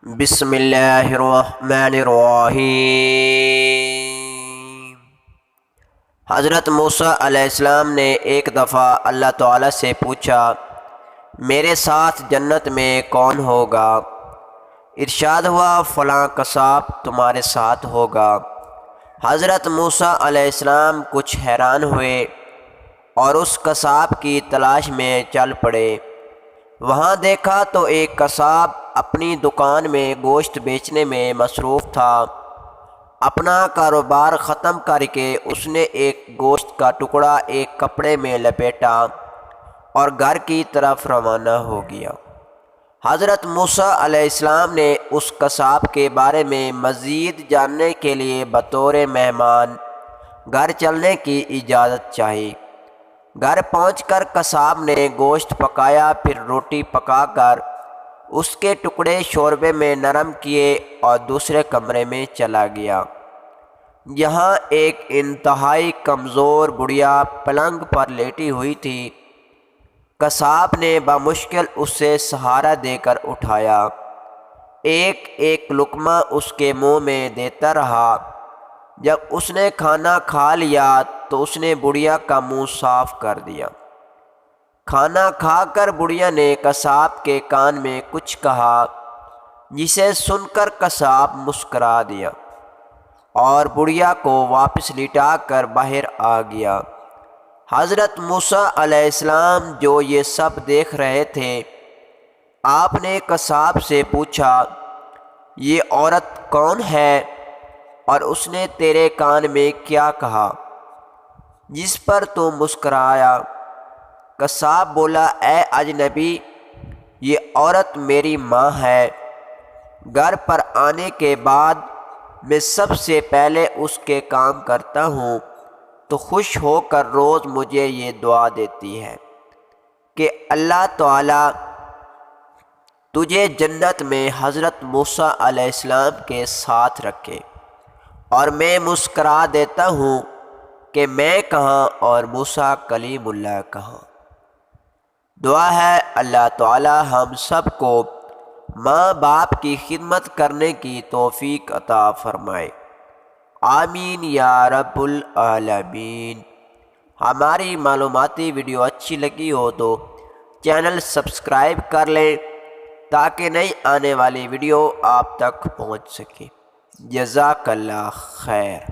بسم اللہ الرحمن الرحیم۔ حضرت موسیٰ علیہ السلام نے ایک دفعہ اللہ تعالیٰ سے پوچھا، میرے ساتھ جنت میں کون ہوگا؟ ارشاد ہوا، فلاں قصاب تمہارے ساتھ ہوگا۔ حضرت موسیٰ علیہ السلام کچھ حیران ہوئے اور اس قصاب کی تلاش میں چل پڑے۔ وہاں دیکھا تو ایک قصاب اپنی دکان میں گوشت بیچنے میں مصروف تھا۔ اپنا کاروبار ختم کر کے اس نے ایک گوشت کا ٹکڑا ایک کپڑے میں لپیٹا اور گھر کی طرف روانہ ہو گیا۔ حضرت موسیٰ علیہ السلام نے اس قصاب کے بارے میں مزید جاننے کے لیے بطور مہمان گھر چلنے کی اجازت چاہی۔ گھر پہنچ کر قصاب نے گوشت پکایا، پھر روٹی پکا کر اس کے ٹکڑے شوربے میں نرم کیے اور دوسرے کمرے میں چلا گیا، جہاں ایک انتہائی کمزور بڑھیا پلنگ پر لیٹی ہوئی تھی۔ قصاب نے بمشکل اسے سہارا دے کر اٹھایا، ایک ایک لقمہ اس کے منہ میں دیتا رہا۔ جب اس نے کھانا کھا لیا تو اس نے بڑھیا کا منہ صاف کر دیا۔ کھانا کھا کر بڑھیا نے قصاب کے کان میں کچھ کہا، جسے سن کر قصاب مسکرا دیا اور بڑھیا کو واپس لٹا کر باہر آ گیا۔ حضرت موسیٰ علیہ السلام جو یہ سب دیکھ رہے تھے، آپ نے قصاب سے پوچھا، یہ عورت کون ہے اور اس نے تیرے کان میں کیا کہا جس پر تو مسکرایا؟ قصاب بولا، اے اجنبی، یہ عورت میری ماں ہے۔ گھر پر آنے کے بعد میں سب سے پہلے اس کے کام کرتا ہوں تو خوش ہو کر روز مجھے یہ دعا دیتی ہے کہ اللہ تعالیٰ تجھے جنت میں حضرت موسیٰ علیہ السلام کے ساتھ رکھے، اور میں مسکرا دیتا ہوں کہ میں کہاں اور موسیٰ کلیم اللہ کہاں۔ دعا ہے اللہ تعالی ہم سب کو ماں باپ کی خدمت کرنے کی توفیق عطا فرمائے، آمین یا رب العالمین۔ ہماری معلوماتی ویڈیو اچھی لگی ہو تو چینل سبسکرائب کر لیں تاکہ نئی آنے والی ویڈیو آپ تک پہنچ سکے۔ جزاک اللہ خیر۔